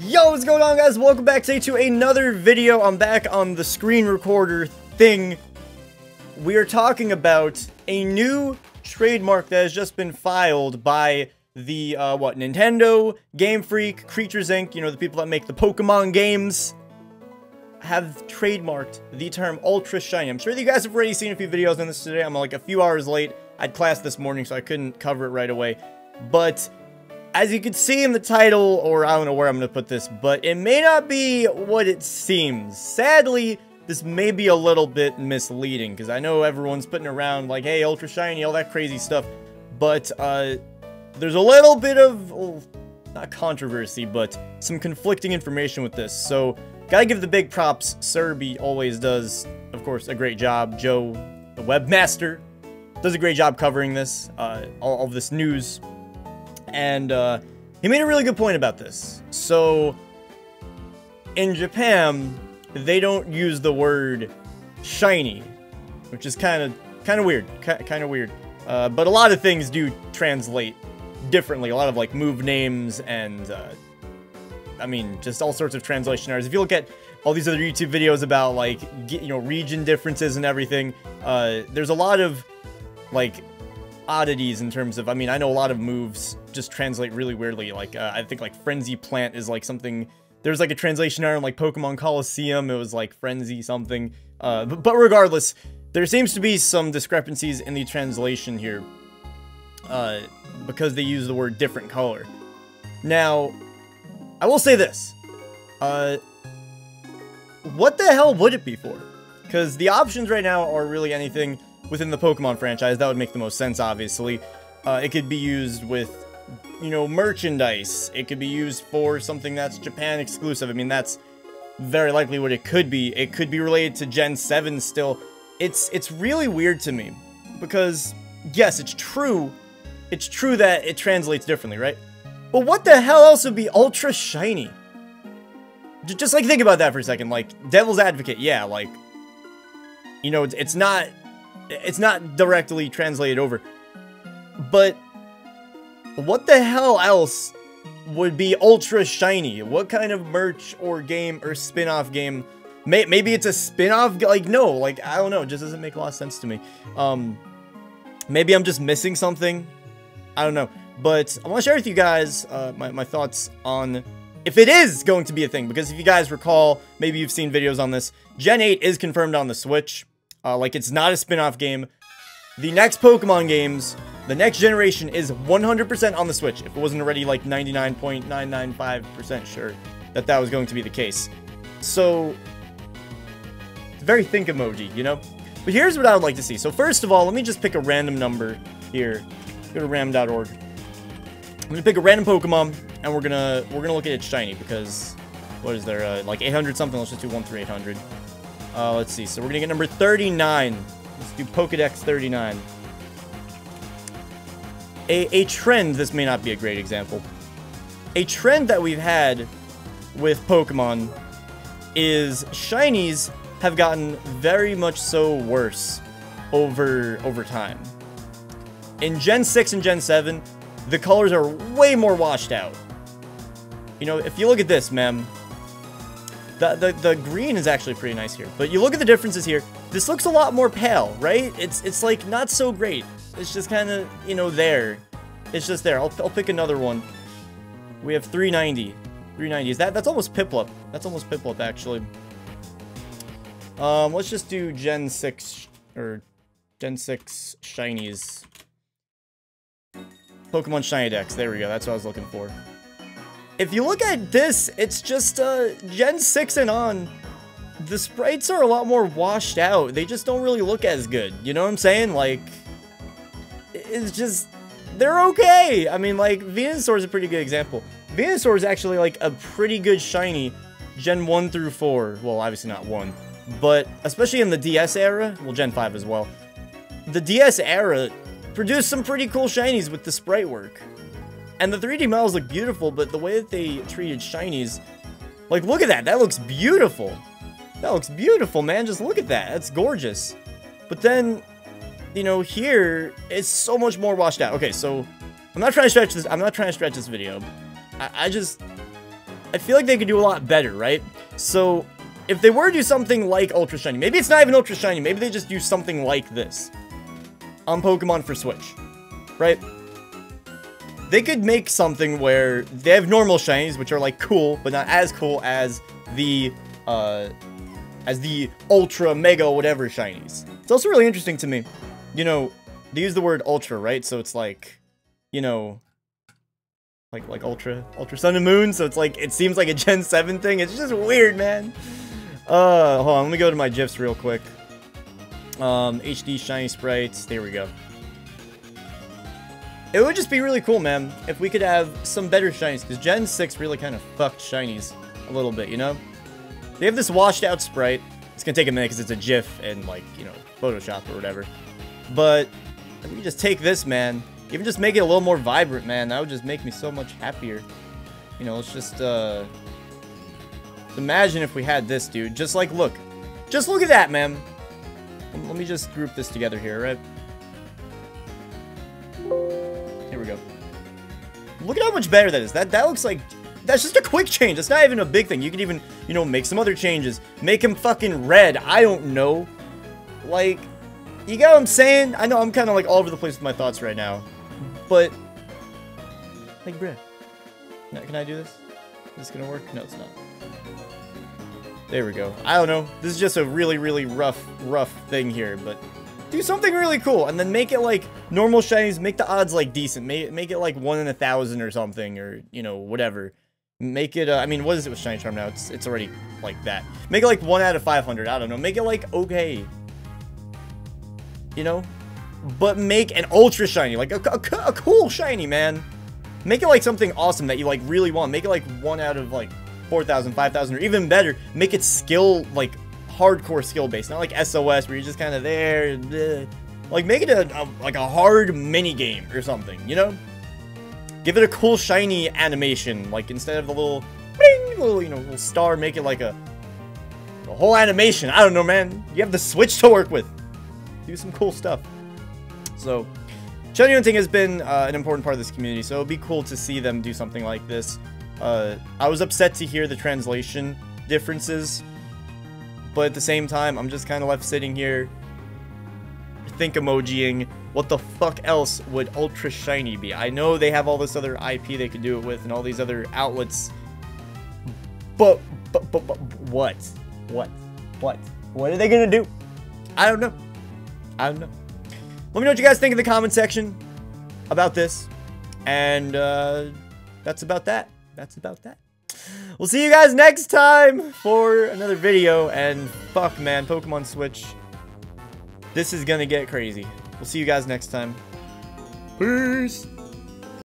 Yo, what's going on, guys? Welcome back today to another video. I'm back on the screen recorder thing. We are talking about a new trademark that has just been filed by the, Nintendo, GameFreak, Creatures Inc., you know, the people that make the Pokemon games, have trademarked the term Ultra Shiny. I'm sure that you guys have already seen a few videos on this today. I'm like a few hours late. I had class this morning, so I couldn't cover it right away. But as you can see in the title, or I don't know where I'm going to put this, but it may not be what it seems. Sadly, this may be a little bit misleading, because I know everyone's putting around like, hey, Ultra Shiny, all that crazy stuff. But, there's a little bit of, well, not controversy, but some conflicting information with this. So, gotta give the big props. Serby always does, of course, a great job. Joe, the webmaster, does a great job covering this, all of this news. And, he made a really good point about this. So, in Japan, they don't use the word shiny, which is kind of weird. Kind of weird. But a lot of things do translate differently. A lot of, like, move names and, I mean, just all sorts of translation errors. If you look at all these other YouTube videos about, like, you know, region differences and everything, there's a lot of, like, oddities in terms of, I mean, I know a lot of moves just translate really weirdly. Like, I think, like, Frenzy Plant is, like, something, there's, like, a translation error in, like, Pokemon Coliseum. It was, like, Frenzy something. But regardless, there seems to be some discrepancies in the translation here, because they use the word different color. Now, I will say this. What the hell would it be for? Because the options right now are really anything within the Pokemon franchise. That would make the most sense, obviously. It could be used with, you know, merchandise. It could be used for something that's Japan exclusive. I mean, that's very likely what it could be. It could be related to Gen 7 still. It's really weird to me. Because, yes, it's true. It's true that it translates differently, right? But what the hell else would be Ultra Shiny? Just, like, think about that for a second. Like, Devil's Advocate, yeah, like, you know, it's not directly translated over. But what the hell else would be Ultra Shiny? What kind of merch or game or spin-off game? Maybe it's a spin-off? Like, no, like, I don't know. It just doesn't make a lot of sense to me. Maybe I'm just missing something. I don't know. But I want to share with you guys my thoughts on if it is going to be a thing. Because if you guys recall, maybe you've seen videos on this. Gen 8 is confirmed on the Switch. Like, it's not a spin-off game. The next Pokemon games, the next generation, is 100% on the Switch. If it wasn't already, like, 99.995% sure that was going to be the case. So, it's a very think emoji, you know? But here's what I would like to see. So, first of all, let me just pick a random number here. Go to ram.org. I'm gonna pick a random Pokemon, and we're gonna look at its shiny, because, what is there, like 800 something? Let's just do 1 through 800. Let's see. So we're gonna get number 39. Let's do Pokedex 39. A trend, this may not be a great example. A trend that we've had with Pokemon is shinies have gotten very much so worse over time. In Gen 6 and Gen 7, the colors are way more washed out. You know, if you look at this, ma'am, the green is actually pretty nice here. But you look at the differences here. This looks a lot more pale, right? It's like not so great. It's just kind of, you know, there. It's just there. I'll pick another one. We have 390. 390. That's almost Piplup. That's almost Piplup, actually. Let's just do Gen 6 or Gen 6 shinies. Pokemon Shiny Dex. There we go. That's what I was looking for. If you look at this, it's just Gen 6 and on. The sprites are a lot more washed out. They just don't really look as good. You know what I'm saying? Like, it's just, they're okay. I mean, like, Venusaur is a pretty good example. Venusaur is actually, like, a pretty good shiny Gen 1 through 4. Well, obviously not 1. But, especially in the DS era, well, Gen 5 as well. The DS era produced some pretty cool shinies with the sprite work. And the 3D models look beautiful, but the way that they treated shinies, like, look at that. That looks beautiful. That looks beautiful, man. Just look at that. That's gorgeous. But then, you know, here, it's so much more washed out. Okay, so I'm not trying to stretch this. I'm not trying to stretch this video. I just, I feel like they could do a lot better, right? So, if they were to do something like Ultra Shiny, maybe it's not even Ultra Shiny, maybe they just do something like this on Pokemon for Switch, right? They could make something where they have normal shinies, which are like cool, but not as cool as the ultra, mega, whatever shinies. It's also really interesting to me, you know, they use the word ultra, right? So it's like, you know, like ultra sun and moon. So it's like, it seems like a Gen 7 thing. It's just weird, man. Hold on, let me go to my GIFs real quick. HD shiny sprites, there we go. It would just be really cool, man, if we could have some better shinies, because Gen 6 really kind of fucked shinies a little bit, you know? They have this washed out sprite. It's gonna take a minute because it's a GIF and, like, you know, Photoshop or whatever. But if we just take this, man, even just make it a little more vibrant, man, that would just make me so much happier. You know, let's just, imagine if we had this, dude. Just, like, look. Just look at that, man. Let me just group this together here, right? Here we go. Look at how much better that is. That looks like... That's just a quick change. That's not even a big thing. You can even, you know, make some other changes. Make him fucking red. I don't know. Like, you get what I'm saying? I know I'm kind of, like, all over the place with my thoughts right now. But... like, bruh. Now, can I do this? Is this gonna work? No, it's not. There we go. I don't know. This is just a really, really rough thing here, but... do something really cool, and then make it like normal shinies, make the odds like decent, make it like 1 in 1,000 or something, or, you know, whatever. Make it, I mean, what is it with Shiny Charm now? It's already like that. Make it like 1 out of 500, I don't know. Make it like, okay. You know? But make an ultra shiny, like a cool shiny, man. Make it like something awesome that you like really want. Make it like 1 out of like 4,000, 5,000, or even better. Make it skill, like, hardcore skill based, not like SOS where you're just kind of there. Bleh. Like, make it like a hard mini game or something, you know? Give it a cool shiny animation, like instead of the little bing, little, you know, little star, make it like a whole animation. I don't know, man. You have the Switch to work with. Do some cool stuff. So, shiny hunting has been an important part of this community, so it'd be cool to see them do something like this. I was upset to hear the translation differences. But at the same time, I'm just kind of left sitting here, think emojiing, what the fuck else would Ultra Shiny be? I know they have all this other IP they could do it with and all these other outlets. But what? What are they gonna do? I don't know. Let me know what you guys think in the comment section about this. And that's about that. We'll see you guys next time for another video, and fuck, man, Pokemon Switch. This is gonna get crazy. We'll see you guys next time. Peace!